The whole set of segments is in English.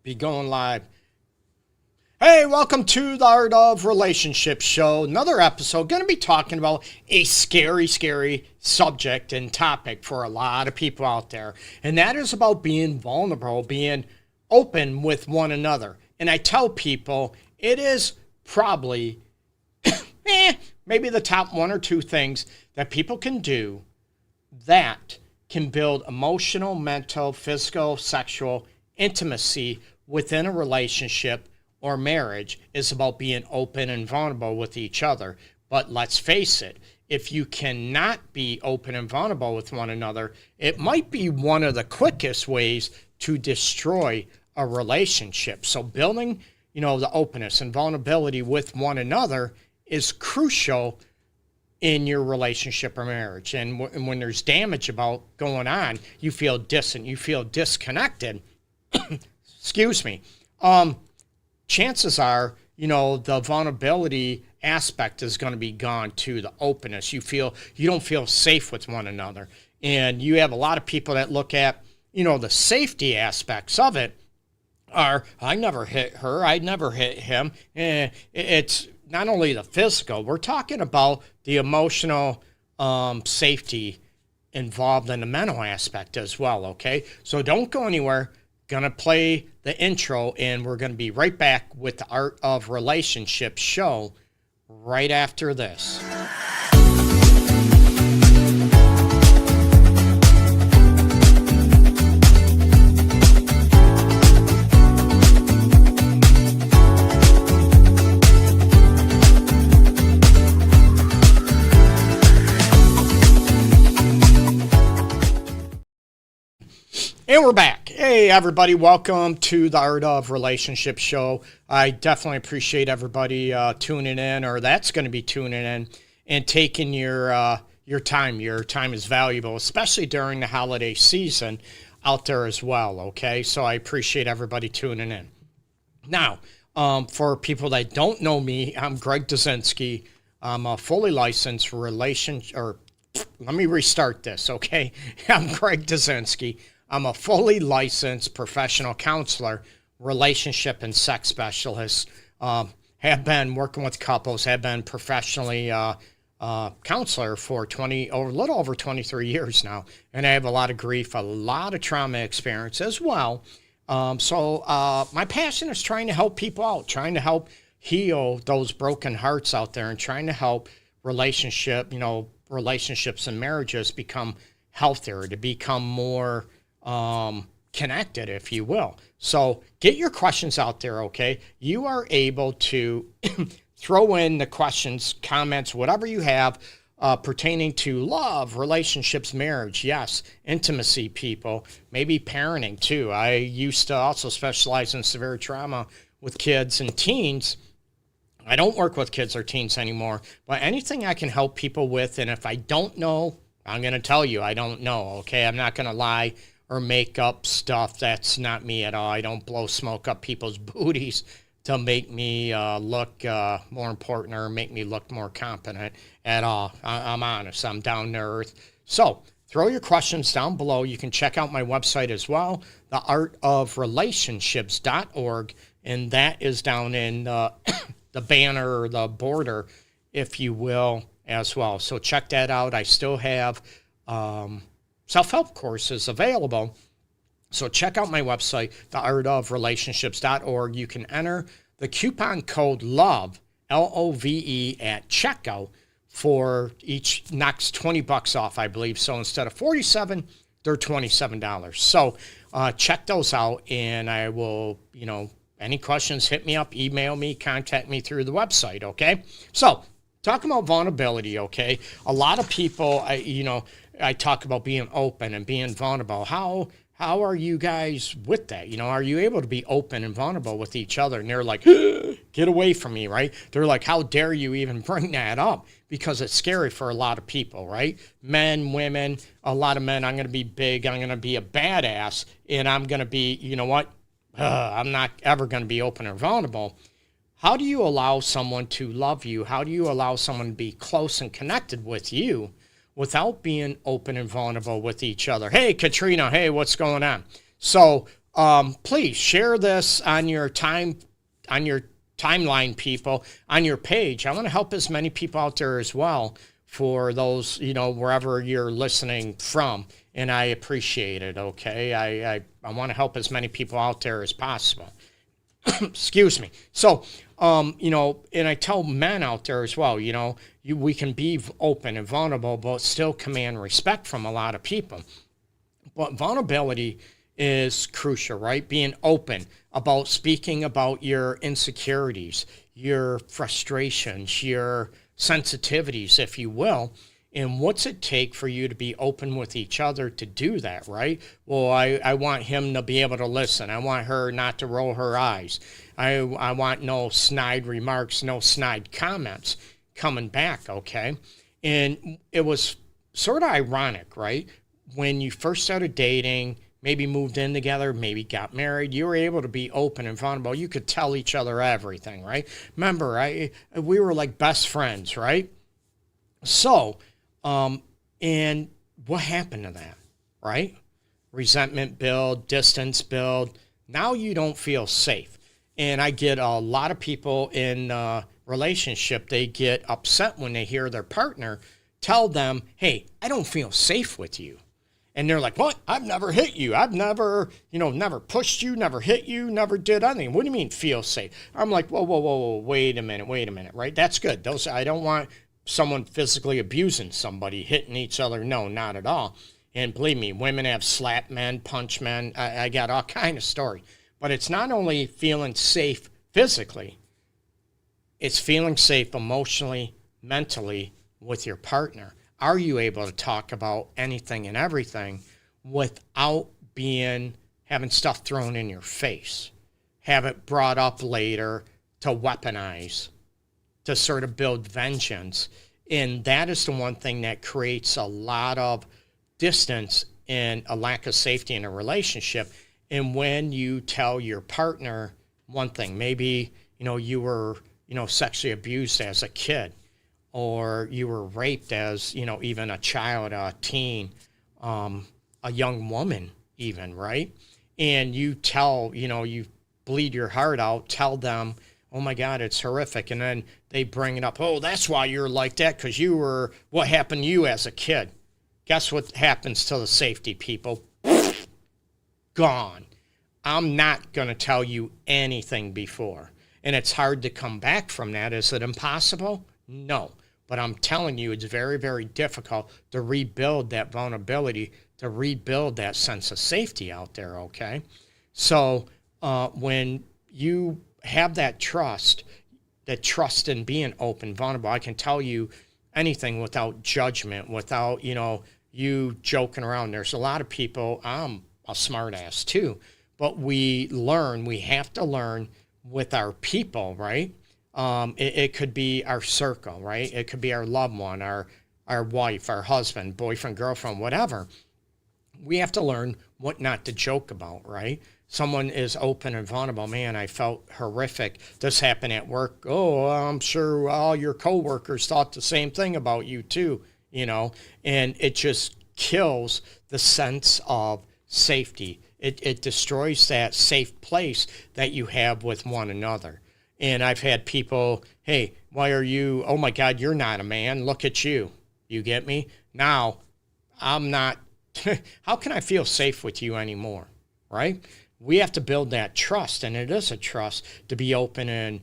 Be going live. Hey, welcome to the Art of Relationships show. Another episode. Going to be talking about a scary subject and topic for a lot of people out there. And that is about being vulnerable, being open with one another. And I tell people it is probably maybe the top one or two things that people can do that can build emotional, mental, physical, sexual intimacy within a relationship or marriage is about being open and vulnerable with each other. But let's face it, if you cannot be open and vulnerable with one another, it might be one of the quickest ways to destroy a relationship. So building, the openness and vulnerability with one another is crucial in your relationship or marriage. And when there's damage about going on, you feel distant, you feel disconnected. Excuse me. Chances are, the vulnerability aspect is going to be gone too, the openness. You don't feel safe with one another. And you have a lot of people that look at, the safety aspects of it are, I never hit her, I never hit him. It's not only the physical, we're talking about the emotional safety involved in the mental aspect as well, okay? So don't go anywhere. Gonna play the intro, and we're gonna be right back with the Art of Relationships show right after this. And we're back. Hey, everybody. Welcome to the Art of Relationships show. I definitely appreciate everybody tuning in, or that's going to be tuning in, and taking your time. Your time is valuable, especially during the holiday season out there as well, okay? So I appreciate everybody tuning in. Now, for people that don't know me, I'm Greg Dudzinski. I'm a fully licensed let me restart this, okay? I'm Greg Dudzinski. I'm a fully licensed professional counselor, relationship and sex specialist. Have been working with couples, have been professionally counselor for a little over 23 years now. And I have a lot of grief, a lot of trauma experience as well. So my passion is trying to help people out, trying to help heal those broken hearts out there, and trying to help relationships and marriages become healthier, to become more connected, if you will. So get your questions out there, okay? You are able to throw in the questions, comments, whatever you have pertaining to love, relationships, marriage, yes, intimacy, people, maybe parenting too. I used to also specialize in severe trauma with kids and teens. I don't work with kids or teens anymore, but anything I can help people with, and if I don't know, I'm going to tell you I don't know, okay? I'm not going to lie or make up stuff. That's not me at all. I don't blow smoke up people's booties to make me look more important or make me look more competent at all. I'm honest. I'm down to earth. So throw your questions down below. You can check out my website as well, theartofrelationships.org, and that is down in the banner or the border, if you will, as well. So check that out. I still have self-help courses available. So check out my website, theartofrelationships.org. You can enter the coupon code LOVE, L-O-V-E, at checkout for each knocks $20 off, I believe. So instead of $47, they're $27. So check those out, and I will, any questions, hit me up, email me, contact me through the website, okay? So talking about vulnerability, okay? A lot of people, I talk about being open and being vulnerable. How are you guys with that? Are you able to be open and vulnerable with each other? And they're like, get away from me, right? They're like, how dare you even bring that up? Because it's scary for a lot of people, right? Men, women, a lot of men, I'm going to be big, I'm going to be a badass, and I'm going to be, I'm not ever going to be open or vulnerable. How do you allow someone to love you? How do you allow someone to be close and connected with you without being open and vulnerable with each other? Hey, Katrina, hey, what's going on? So please share this on your timeline, people, on your page. I want to help as many people out there as well for those, wherever you're listening from. And I appreciate it, okay? I want to help as many people out there as possible. Excuse me. So, and I tell men out there as well, we can be open and vulnerable, but still command respect from a lot of people. But vulnerability is crucial, right? Being open about speaking about your insecurities, your frustrations, your sensitivities, if you will. And what's it take for you to be open with each other to do that, right? Well, I want him to be able to listen. I want her not to roll her eyes. I want no snide remarks, no snide comments coming back, okay? And it was sort of ironic, right? When you first started dating, maybe moved in together, maybe got married, you were able to be open and vulnerable. You could tell each other everything, right? Remember, we were like best friends, right? So, and what happened to that, right? Resentment build, distance build. Now you don't feel safe. And I get a lot of people in a relationship, they get upset when they hear their partner tell them, hey, I don't feel safe with you. And they're like, what? I've never hit you. I've never, never pushed you, never hit you, never did anything. What do you mean feel safe? I'm like, whoa, wait a minute, right? That's good. I don't want someone physically abusing somebody, hitting each other. No, not at all. And believe me, women have slapped men, punched men. I got all kind of story. But it's not only feeling safe physically, it's feeling safe emotionally, mentally with your partner. Are you able to talk about anything and everything without having stuff thrown in your face? Have it brought up later to weaponize, to sort of build vengeance. And that is the one thing that creates a lot of distance and a lack of safety in a relationship. And when you tell your partner one thing, maybe, you were, sexually abused as a kid, or you were raped as, even a child, a teen, a young woman even, right? And you tell, you bleed your heart out, tell them, oh my God, it's horrific. And then they bring it up. Oh, that's why you're like that, because what happened to you as a kid? Guess what happens to the safety people? Gone. I'm not going to tell you anything before. And it's hard to come back from that. Is it impossible? No. But I'm telling you, it's very, very difficult to rebuild that vulnerability, to rebuild that sense of safety out there, okay? So when you have that trust in being open, vulnerable, I can tell you anything without judgment, without, you joking around. There's a lot of people, I'm a smart ass too, but we have to learn with our people, right? It could be our circle, right? It could be our loved one, our wife, our husband, boyfriend, girlfriend, whatever. We have to learn what not to joke about, right? Someone is open and vulnerable. Man, I felt horrific. This happened at work. Oh, I'm sure all your coworkers thought the same thing about you too, and it just kills the sense of safety. It destroys that safe place that you have with one another. And I've had people, hey, why are you, oh my God, you're not a man. Look at you. You get me? Now, I'm not, how can I feel safe with you anymore, right? We have to build that trust, and it is a trust to be open and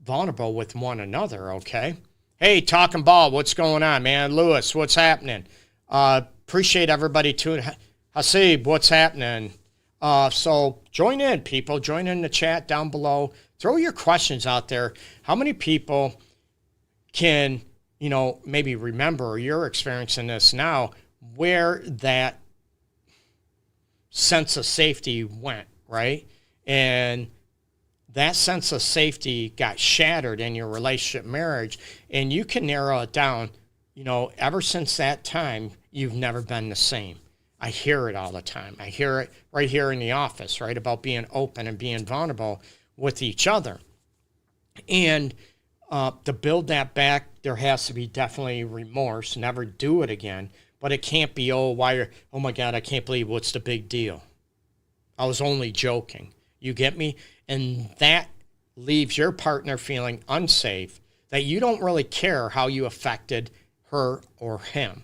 vulnerable with one another, okay? Hey, Talking Ball, what's going on, man? Lewis, what's happening? Appreciate everybody tuning. Hasib, what's happening? So join in, people. Join in the chat down below. Throw your questions out there. How many people can, maybe remember, or you're experiencing this now, where that sense of safety went, right? And that sense of safety got shattered in your relationship, marriage, and you can narrow it down. Ever since that time, you've never been the same. I hear it all the time. I hear it right here in the office, right, about being open and being vulnerable with each other. And to build that back, there has to be definitely remorse. Never do it again. But it can't be, oh my God, I can't believe, what's the big deal? I was only joking. You get me? And that leaves your partner feeling unsafe, that you don't really care how you affected her or him.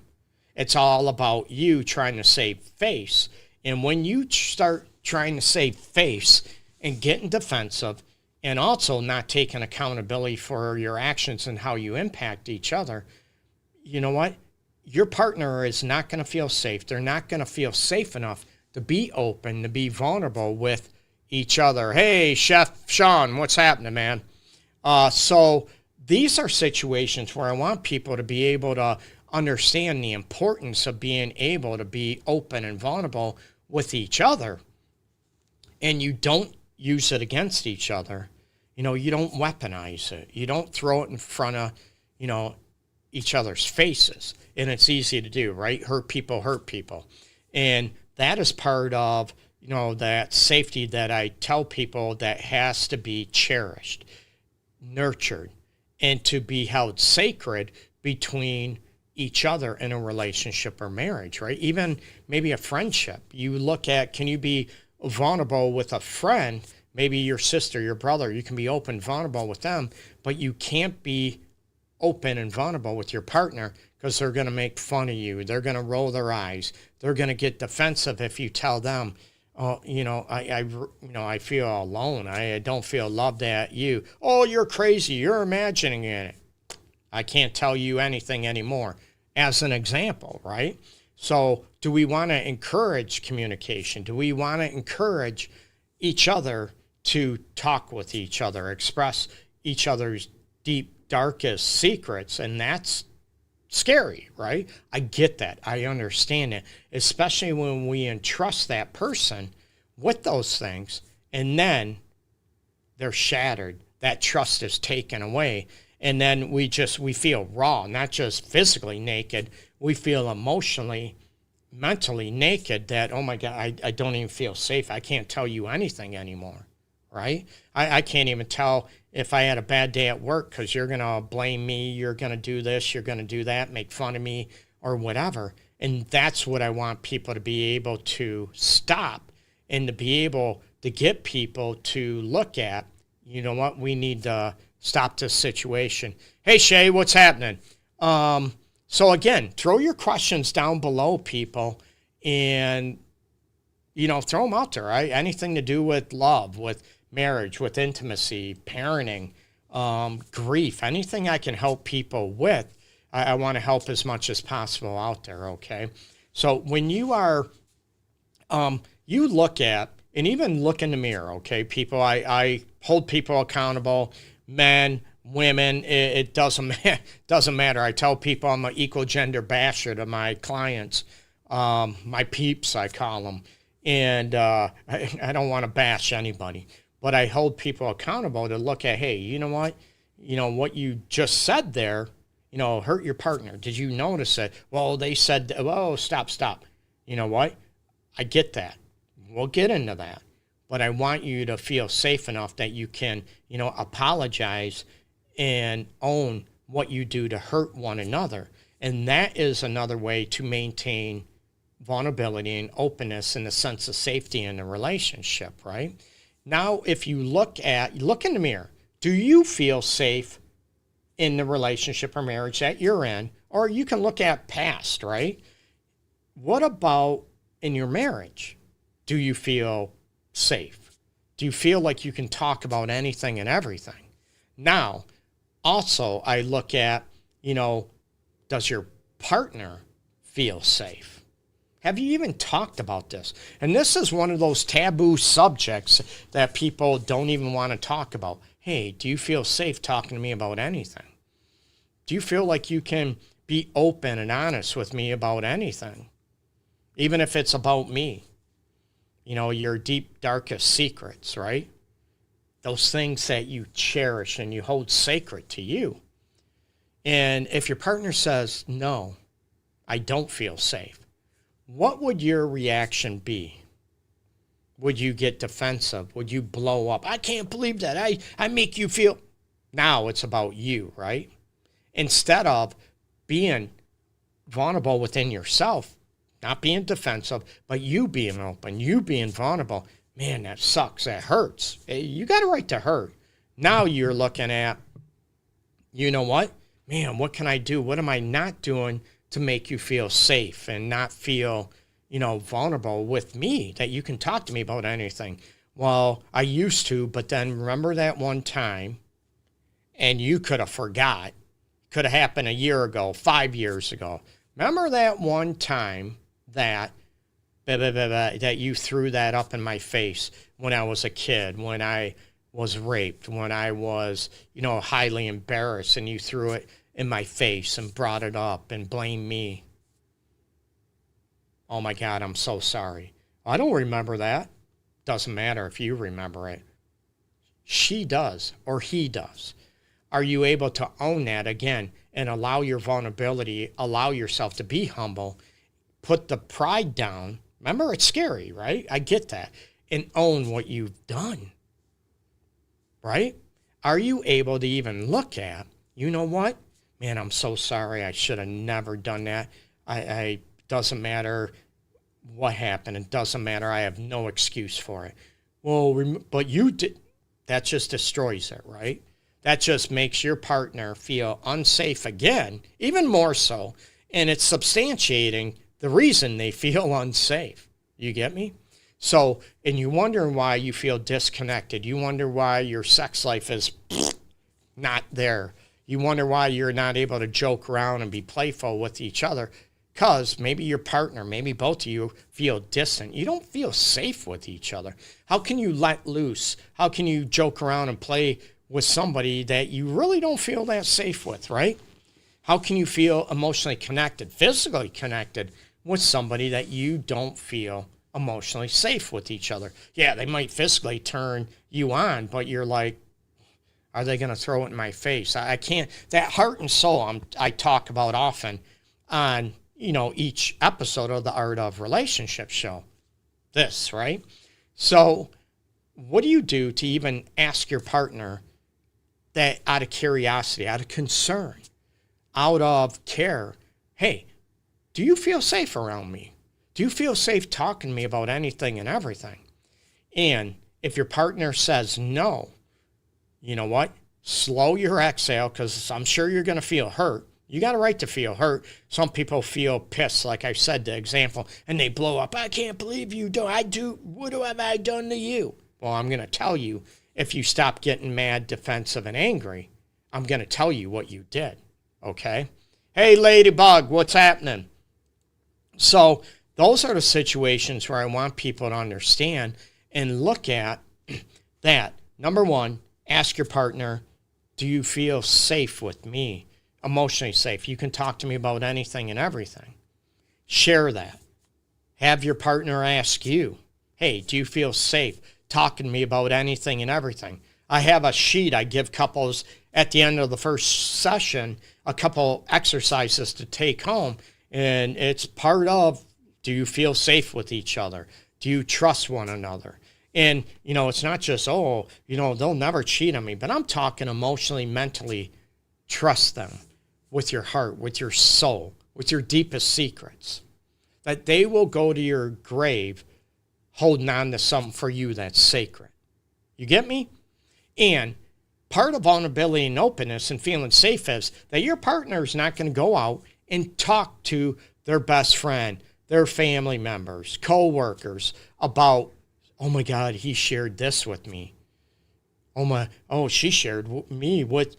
It's all about you trying to save face. And when you start trying to save face and getting defensive and also not taking accountability for your actions and how you impact each other, you know what? Your partner is not going to feel safe. They're not going to feel safe enough to be open, to be vulnerable with each other. Hey, Chef Sean, what's happening, man? So these are situations where I want people to be able to understand the importance of being able to be open and vulnerable with each other. And you don't use it against each other. You know, you don't weaponize it. You don't throw it in front of, you know, each other's faces. And it's easy to do, right? Hurt people. And that is part of, you know, that safety that I tell people that has to be cherished, nurtured, and to be held sacred between each other in a relationship or marriage, right? Even maybe a friendship. You look at, can you be vulnerable with a friend, maybe your sister, your brother, you can be open, vulnerable with them, but you can't be open and vulnerable with your partner because they're going to make fun of you. They're going to roll their eyes. They're going to get defensive if you tell them, oh, I feel alone. I don't feel loved at you. Oh, you're crazy. You're imagining it. I can't tell you anything anymore, as an example, right? So do we want to encourage communication? Do we want to encourage each other to talk with each other, express each other's deep, darkest secrets? And that's scary, right? I get that. I understand it, especially when we entrust that person with those things and then they're shattered. That trust is taken away. And then we feel raw, not just physically naked. We feel emotionally, mentally naked that, oh my God, I don't even feel safe. I can't tell you anything anymore, right? I can't even tell if I had a bad day at work because you're going to blame me, you're going to do this, you're going to do that, make fun of me or whatever. And that's what I want people to be able to stop and to be able to get people to look at, you know what, we need to stop this situation. Hey, Shay, what's happening? So again, throw your questions down below, people, and, you know, throw them out there. Right? Anything to do with love, with marriage, with intimacy, parenting, grief, anything I can help people with, I want to help as much as possible out there, okay? So when you are, you look at, and even look in the mirror, okay, people, I hold people accountable, men, women, it doesn't matter. I tell people I'm an equal gender basher to my clients, my peeps, I call them. And I don't want to bash anybody, but I hold people accountable to look at, hey, you know what? You know, what you just said there, you know, hurt your partner. Did you notice it? Well, they said, oh, stop. You know what? I get that. We'll get into that. But I want you to feel safe enough that you can, you know, apologize and own what you do to hurt one another. And that is another way to maintain vulnerability and openness and a sense of safety in a relationship, right? Now, if you look in the mirror, do you feel safe in the relationship or marriage that you're in? Or you can look at past, right? What about in your marriage? Do you feel safe? Do you feel like you can talk about anything and everything? Now, also, I look at, you know, does your partner feel safe? Have you even talked about this? And this is one of those taboo subjects that people don't even want to talk about. Hey, do you feel safe talking to me about anything? Do you feel like you can be open and honest with me about anything? Even if it's about me? You know, your deep, darkest secrets, right? Those things that you cherish and you hold sacred to you. And if your partner says, no, I don't feel safe, what would your reaction be? Would you get defensive? Would you blow up? I can't believe that. I make you feel. Now it's about you, right? Instead of being vulnerable within yourself, not being defensive, but you being open, you being vulnerable. man, that sucks. That hurts. You got a right to hurt. Now you're looking at, you know what? Man, what can I do? What am I not doing to make you feel safe and not feel, vulnerable with me, that you can talk to me about anything? Well, I used to, but then remember that one time, and you could have forgot. Could have happened a year ago, 5 years ago. Remember that one time that that you threw that up in my face when I was a kid, when I was raped, when I was, highly embarrassed, and you threw it in my face and brought it up and blamed me. Oh my God, I'm so sorry. I don't remember that. Doesn't matter if you remember it. She does, or he does. Are you able to own that again and allow your vulnerability, allow yourself to be humble, put the pride down? Remember, it's scary, right? I get that. And own what you've done, right? Are you able to even look at, you know what? Man, I'm so sorry. I should have never done that. I doesn't matter what happened. It doesn't matter. I have no excuse for it. Well, but you did. That just destroys it, right? That just makes your partner feel unsafe again, even more so. And it's substantiating the reason they feel unsafe. You get me? So, and you wonder why you feel disconnected. You wonder why your sex life is not there. You wonder why you're not able to joke around and be playful with each other, because maybe your partner, maybe both of you feel distant. You don't feel safe with each other. How can you let loose? How can you joke around and play with somebody that you really don't feel that safe with, right? How can you feel emotionally connected, physically connected with somebody that you don't feel emotionally safe with each other? Yeah, they might physically turn you on, but you're like, are they going to throw it in my face? I can't. That heart and soul I talk about often on, each episode of the Art of Relationship show. This, right? So what do you do to even ask your partner that, out of curiosity, out of concern, out of care, hey, do you feel safe around me? Do you feel safe talking to me about anything and everything? And if your partner says no, you know what? Slow your exhale, because I'm sure you're going to feel hurt. You got a right to feel hurt. Some people feel pissed, like I said, the example, and they blow up. I can't believe you do. What have I done to you? Well, I'm going to tell you, if you stop getting mad, defensive, and angry, I'm going to tell you what you did, okay? Hey, Ladybug, what's happening? So those are the situations where I want people to understand and look at that. Number one, ask your partner, do you feel safe with me? Emotionally safe. You can talk to me about anything and everything. Share that. Have your partner ask you, hey, do you feel safe talking to me about anything and everything? I have a sheet I give couples at the end of the first session, a couple exercises to take home, and it's part of, do you feel safe with each other? Do you trust one another? And, it's not just, they'll never cheat on me, but I'm talking emotionally, mentally, trust them with your heart, with your soul, with your deepest secrets, that they will go to your grave holding on to something for you that's sacred. You get me? And part of vulnerability and openness and feeling safe is that your partner is not going to go out and talk to their best friend, their family members, co-workers about, oh my God, he shared this with me. She shared me with,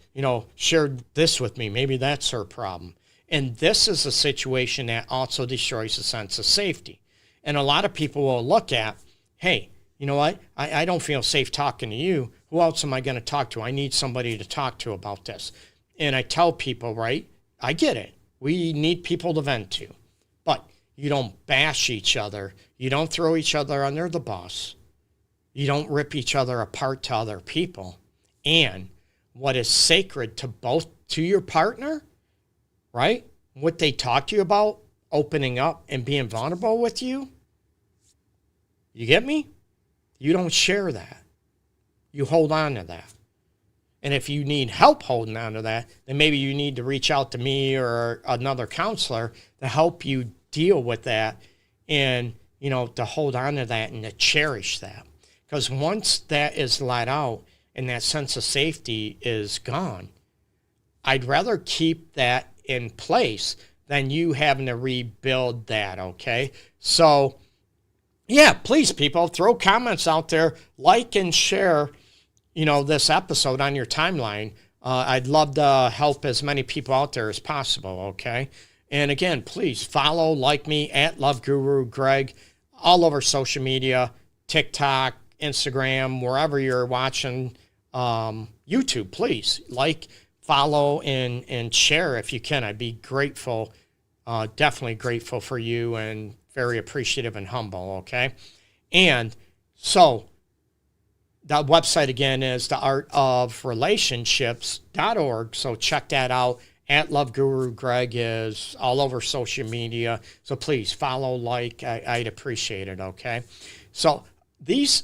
shared this with me. Maybe that's her problem. And this is a situation that also destroys a sense of safety. And a lot of people will look at, hey, you know what? I don't feel safe talking to you. Who else am I going to talk to? I need somebody to talk to about this. And I tell people, right, I get it. We need people to vent to. But you don't bash each other. You don't throw each other under the bus. You don't rip each other apart to other people. And what is sacred to your partner, right? What they talk to you about, opening up and being vulnerable with you. You get me? You don't share that. You hold on to that. And if you need help holding on to that, then maybe you need to reach out to me or another counselor to help you deal with that and, to hold on to that and to cherish that. Because once that is let out and that sense of safety is gone, I'd rather keep that in place than you having to rebuild that, okay? So, yeah, please, people, throw comments out there, like and share, this episode on your timeline. I'd love to help as many people out there as possible, okay? And again, please follow, like me at LoveGuruGreg all over social media, TikTok, Instagram, wherever you're watching, YouTube, please like, follow, and share if you can. I'd be grateful, definitely grateful for you, and very appreciative and humble, okay? And so the website again is theartofrelationships.org, so check that out. At LoveGuruGreg is all over social media, so please follow, like, I'd appreciate it, okay? So these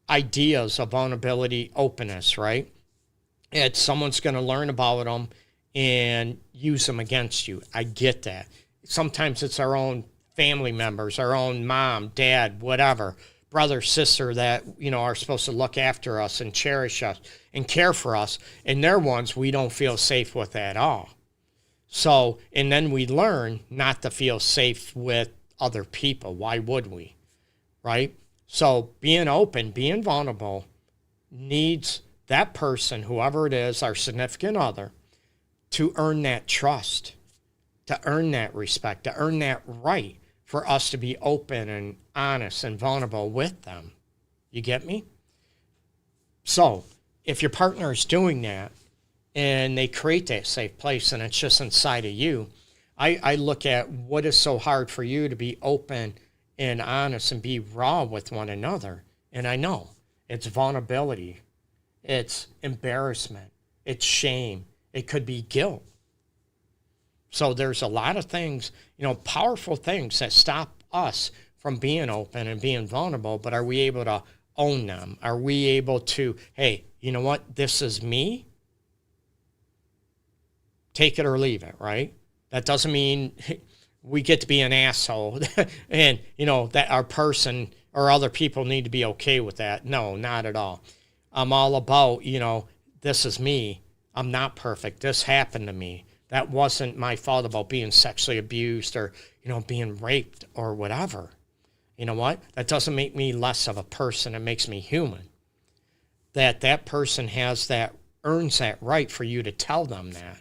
ideas of vulnerability, openness, right? Someone's going to learn about them and use them against you. I get that. Sometimes it's our own family members, our own mom, dad, whatever, brother, sister that, are supposed to look after us and cherish us and care for us. And they're ones we don't feel safe with at all. So, and then we learn not to feel safe with other people. Why would we? Right? So being open, being vulnerable needs that person, whoever it is, our significant other, to earn that trust, to earn that respect, to earn that right for us to be open and honest and vulnerable with them. You get me? So if your partner is doing that and they create that safe place and it's just inside of you, I look at what is so hard for you to be open and honest and be raw with one another. And I know it's vulnerability. It's embarrassment. It's shame. It could be guilt. So there's a lot of things, powerful things that stop us from being open and being vulnerable, but are we able to own them? Are we able to, hey, you know what? This is me. Take it or leave it, right? That doesn't mean we get to be an asshole and, that our person or other people need to be okay with that. No, not at all. I'm all about, this is me. I'm not perfect. This happened to me. That wasn't my fault about being sexually abused or, being raped or whatever. You know what? That doesn't make me less of a person. It makes me human. That person earns that right for you to tell them that,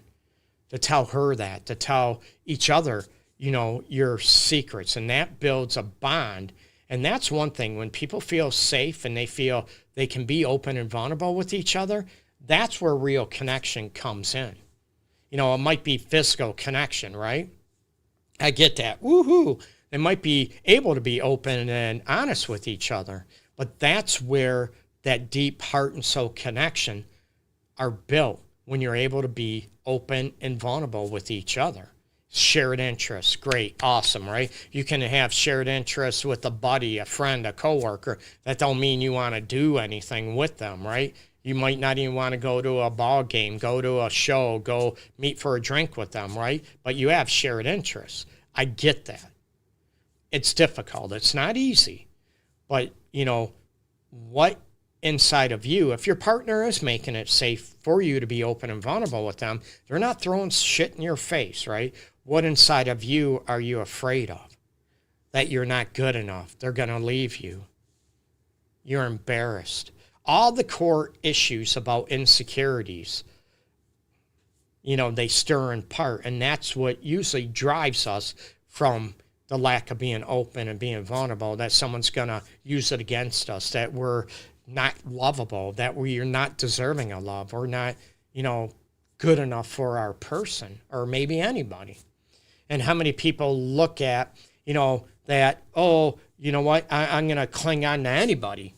to tell her that, to tell each other, your secrets. And that builds a bond. And that's one thing. When people feel safe and they feel they can be open and vulnerable with each other, that's where real connection comes in. It might be physical connection, right? I get that. Woohoo! They might be able to be open and honest with each other. But that's where that deep heart and soul connection are built, when you're able to be open and vulnerable with each other. Shared interests, great, awesome, right? You can have shared interests with a buddy, a friend, a coworker. That don't mean you want to do anything with them, right? You might not even want to go to a ball game, go to a show, go meet for a drink with them, right? But you have shared interests. I get that. It's difficult. It's not easy. But, what inside of you, if your partner is making it safe for you to be open and vulnerable with them, they're not throwing shit in your face, right? What inside of you are you afraid of? That you're not good enough. They're going to leave you. You're embarrassed. All the core issues about insecurities, they stir in part. And that's what usually drives us from the lack of being open and being vulnerable, that someone's going to use it against us, that we're not lovable, that we're not deserving of love, or not, good enough for our person, or maybe anybody. And how many people look at, that, oh, you know what, I'm going to cling on to anybody,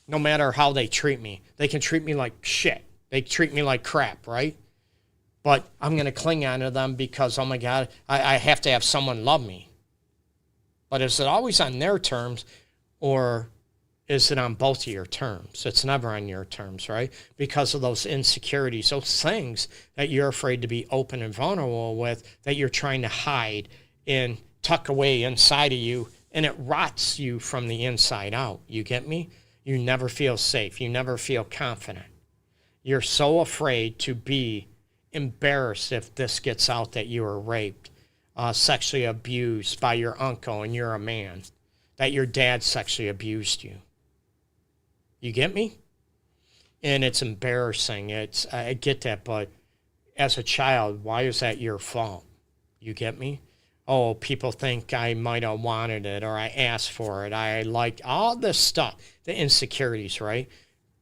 no matter how they treat me. They can treat me like shit. They treat me like crap, right? But I'm going to cling on to them because, oh my God, I have to have someone love me. But is it always on their terms, or is it on both of your terms? It's never on your terms, right? Because of those insecurities, those things that you're afraid to be open and vulnerable with, that you're trying to hide and tuck away inside of you, and it rots you from the inside out. You get me? You never feel safe. You never feel confident. You're so afraid to be embarrassed if this gets out that you were raped, sexually abused by your uncle and you're a man, that your dad sexually abused you. You get me? And it's embarrassing. I get that, but as a child, why is that your fault? You get me? Oh, people think I might have wanted it, or I asked for it. I like all this stuff, the insecurities, right?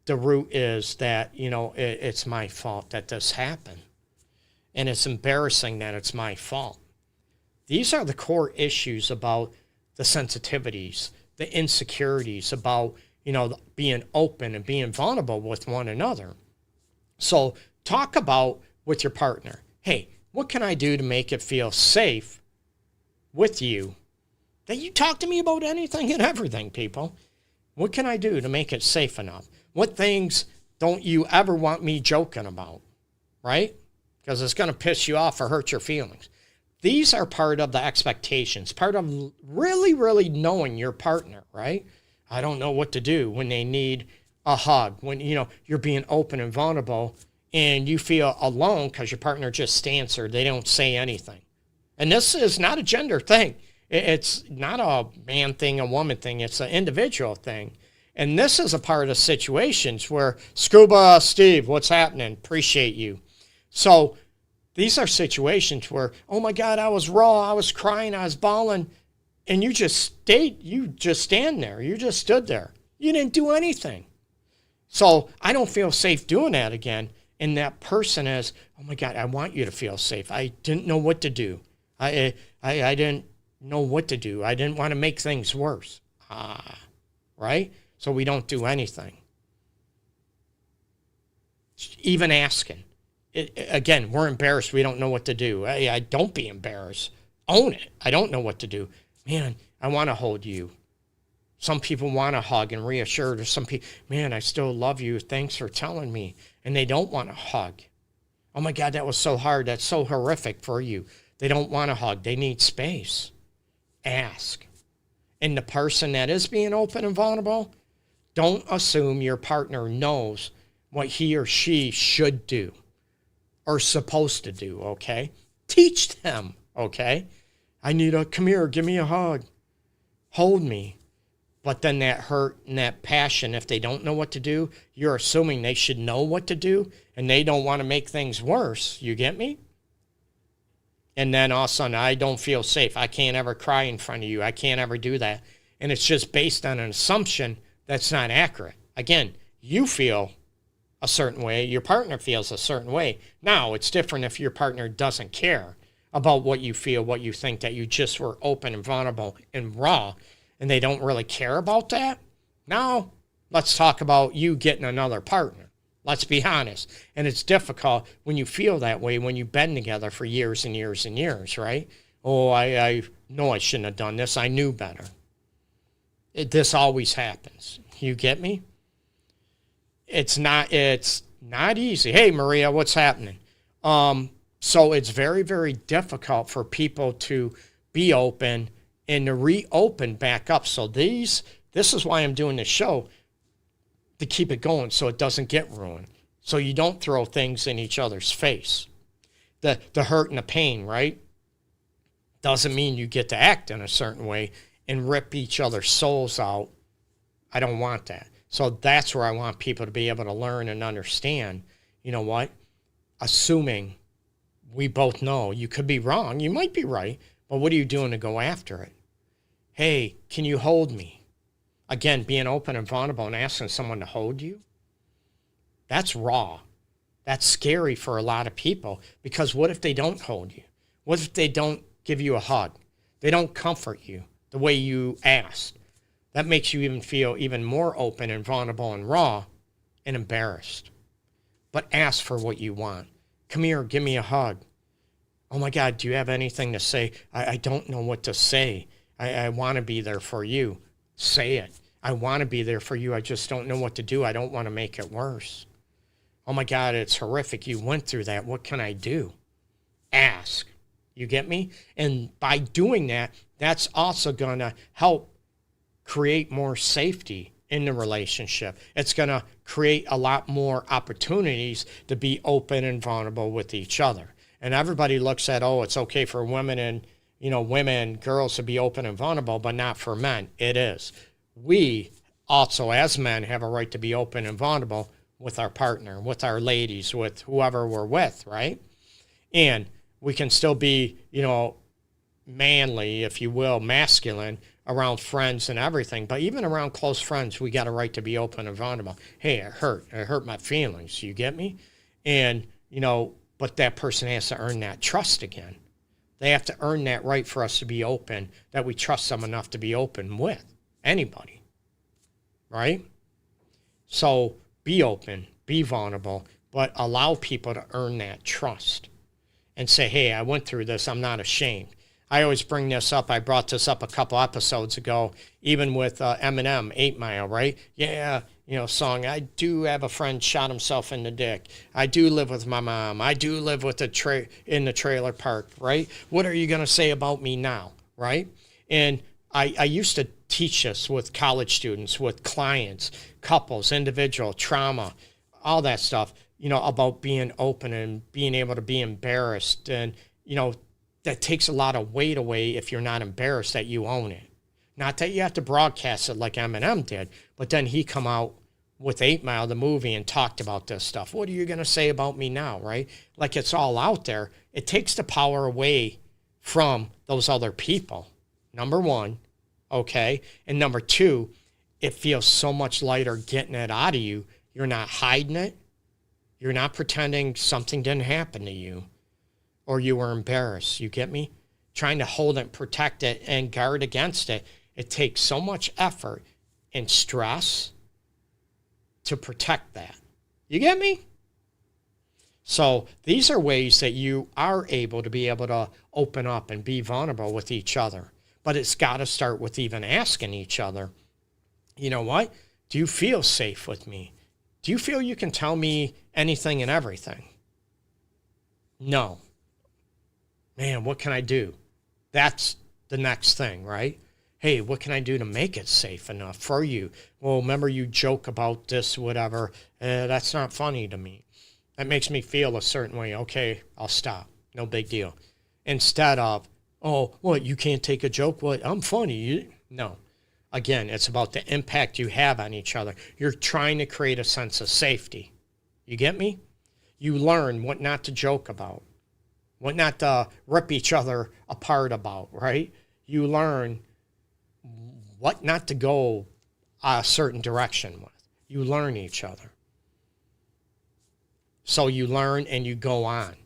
The root is that, it's my fault that this happened. And it's embarrassing that it's my fault. These are the core issues about the sensitivities, the insecurities, about, being open and being vulnerable with one another. So talk about with your partner, hey, what can I do to make it feel safe with you? That you talk to me about anything and everything, people. What can I do to make it safe enough? What things don't you ever want me joking about, right? Because it's going to piss you off or hurt your feelings. These are part of the expectations, part of really, really knowing your partner, right? I don't know what to do when they need a hug, when, you're being open and vulnerable and you feel alone because your partner just stands there. They don't say anything. And this is not a gender thing. It's not a man thing, a woman thing. It's an individual thing. And this is a part of situations where, Scuba Steve, what's happening? Appreciate you. So these are situations where, oh my God, I was raw, I was crying, I was bawling, and you just stand there. You just stood there. You didn't do anything. So I don't feel safe doing that again. And that person is, oh my God, I want you to feel safe. I didn't know what to do. I didn't know what to do. I didn't want to make things worse. Right? So we don't do anything. Even asking. Again, we're embarrassed. We don't know what to do. I don't be embarrassed. Own it. I don't know what to do. Man, I want to hold you. Some people want to hug and reassure. Or some people, man, I still love you. Thanks for telling me. And they don't want to hug. Oh my God, that was so hard. That's so horrific for you. They don't want to hug. They need space. Ask. And the person that is being open and vulnerable, don't assume your partner knows what he or she should do or supposed to do, okay? Teach them, okay? I need come here, give me a hug. Hold me. But then that hurt and that passion, if they don't know what to do, you're assuming they should know what to do and they don't want to make things worse. You get me? And then all of a sudden, I don't feel safe. I can't ever cry in front of you. I can't ever do that. And it's just based on an assumption that's not accurate. Again, you feel a certain way. Your partner feels a certain way. Now, it's different if your partner doesn't care about what you feel, what you think, that you just were open and vulnerable and raw, and they don't really care about that. Now, let's talk about you getting another partner. Let's be honest. And it's difficult when you feel that way, when you've been together for years and years and years, right? Oh, I know I shouldn't have done this. I knew better. This always happens. You get me? It's not easy. Hey, Maria, what's happening? So it's very, very difficult for people to be open and to reopen back up. So this is why I'm doing this show, to keep it going so it doesn't get ruined. So you don't throw things in each other's face. The hurt and the pain, right? Doesn't mean you get to act in a certain way and rip each other's souls out. I don't want that. So that's where I want people to be able to learn and understand, you know what? Assuming we both know you could be wrong, you might be right, but what are you doing to go after it? Hey, can you hold me? Again, being open and vulnerable and asking someone to hold you, that's raw. That's scary for a lot of people, because what if they don't hold you? What if they don't give you a hug? They don't comfort you the way you asked. That makes you even feel even more open and vulnerable and raw and embarrassed. But ask for what you want. Come here, give me a hug. Oh my God, do you have anything to say? I don't know what to say. I want to be there for you. Say it. I want to be there for you. I just don't know what to do. I don't want to make it worse. Oh my God, it's horrific. You went through that. What can I do? Ask. You get me? And by doing that, that's also going to help create more safety in the relationship. It's going to create a lot more opportunities to be open and vulnerable with each other. And everybody looks at, oh, it's okay for women and, women, girls to be open and vulnerable, but not for men. It is. We also, as men, have a right to be open and vulnerable with our partner, with our ladies, with whoever we're with, right? And we can still be, manly, if you will, masculine around friends and everything. But even around close friends, we got a right to be open and vulnerable. Hey, it hurt my feelings. You get me? And, but that person has to earn that trust again. They have to earn that right for us to be open, that we trust them enough to be open with anybody, right? So be open, be vulnerable, but allow people to earn that trust and say, hey, I went through this. I'm not ashamed. I always bring this up. I brought this up a couple episodes ago, even with Eminem, 8 Mile, right? Yeah, song. I do have a friend shot himself in the dick. I do live with my mom. I do live with in the trailer park, right? What are you going to say about me now, right? And I used to teach this with college students, with clients, couples, individual, trauma, all that stuff, about being open and being able to be embarrassed. And, that takes a lot of weight away if you're not embarrassed that you own it. Not that you have to broadcast it like Eminem did, but then he come out with 8 Mile, the movie, and talked about this stuff. What are you going to say about me now, right? Like it's all out there. It takes the power away from those other people, number one, okay? And number two, it feels so much lighter getting it out of you. You're not hiding it. You're not pretending something didn't happen to you or you were embarrassed. You get me? Trying to hold it, protect it, and guard against it. It takes so much effort and stress to protect that. You get me? So these are ways that you are able to open up and be vulnerable with each other. But it's got to start with even asking each other, you know what? Do you feel safe with me? Do you feel you can tell me anything and everything? No. Man, what can I do? That's the next thing, right? Hey, what can I do to make it safe enough for you? Well, remember you joke about this, whatever. That's not funny to me. That makes me feel a certain way. Okay, I'll stop. No big deal. Instead of, oh, what, you can't take a joke? What, I'm funny. No. Again, it's about the impact you have on each other. You're trying to create a sense of safety. You get me? You learn what not to joke about, what not to rip each other apart about, right? You learn what not to go a certain direction with. You learn each other. So you learn and you go on.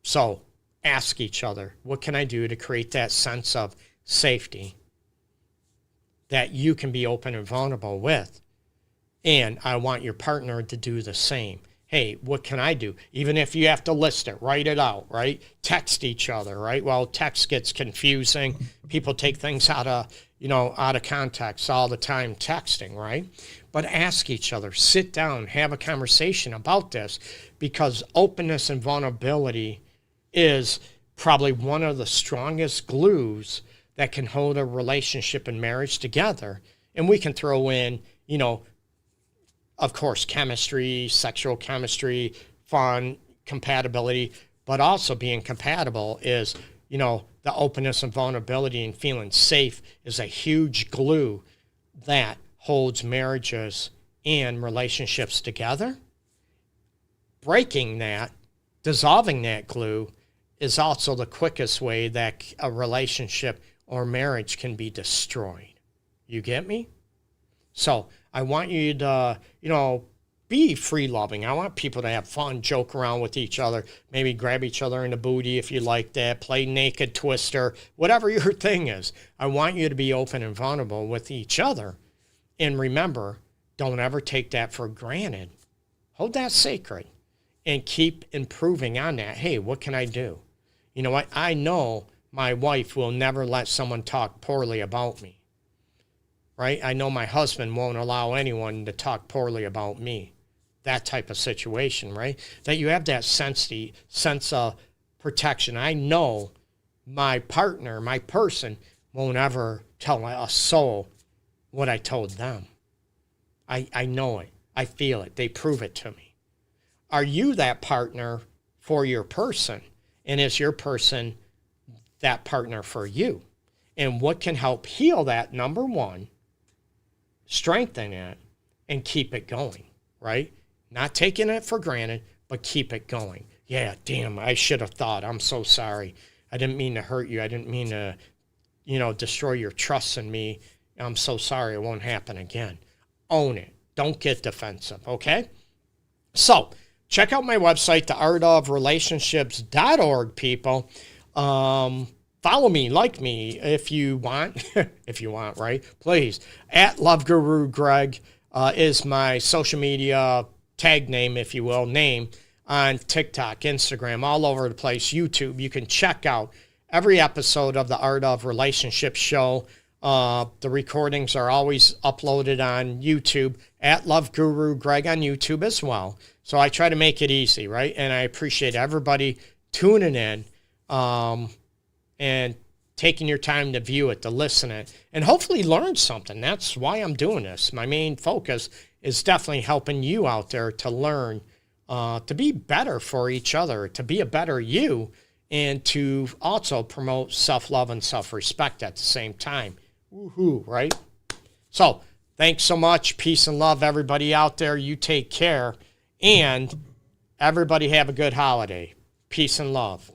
So ask each other, what can I do to create that sense of safety that you can be open and vulnerable with? And I want your partner to do the same. Hey, what can I do? Even if you have to list it, write it out, right? Text each other, right? Well, text gets confusing. People take things out of context all the time texting, right? But ask each other, sit down, have a conversation about this, because openness and vulnerability is probably one of the strongest glues that can hold a relationship and marriage together. And we can throw in, of course, chemistry, sexual chemistry, fun, compatibility, but also being compatible is, the openness and vulnerability and feeling safe is a huge glue that holds marriages and relationships together. Breaking that, dissolving that glue is also the quickest way that a relationship or marriage can be destroyed. You get me? So I want you to, be free-loving. I want people to have fun, joke around with each other, maybe grab each other in the booty if you like that, play naked twister, whatever your thing is. I want you to be open and vulnerable with each other. And remember, don't ever take that for granted. Hold that sacred and keep improving on that. Hey, what can I do? You know what? I know my wife will never let someone talk poorly about me. Right? I know my husband won't allow anyone to talk poorly about me. That type of situation, right? That you have that sense of protection. I know my partner, my person, won't ever tell a soul what I told them. I know it. I feel it. They prove it to me. Are you that partner for your person? And is your person that partner for you? And what can help heal that? Number one, strengthen it and keep it going, right? Not taking it for granted, but keep it going. Yeah, damn, I should have thought. I'm so sorry. I didn't mean to hurt you. I didn't mean to, destroy your trust in me. I'm so sorry. It won't happen again. Own it. Don't get defensive, okay? So, check out my website, theartofrelationships.org, people. Follow me, like me if you want, right? Please. At LoveGuruGreg is my social media tag name, if you will, name on TikTok, Instagram, all over the place, YouTube. You can check out every episode of the Art of Relationships show. The recordings are always uploaded on YouTube at LoveGuruGreg on YouTube as well. So I try to make it easy, right? And I appreciate everybody tuning in and taking your time to view it, to listen it, and hopefully learn something. That's why I'm doing this. My main focus is definitely helping you out there to learn, to be better for each other, to be a better you, and to also promote self-love and self-respect at the same time. Woohoo, right? So, thanks so much. Peace and love, everybody out there. You take care. And everybody have a good holiday. Peace and love.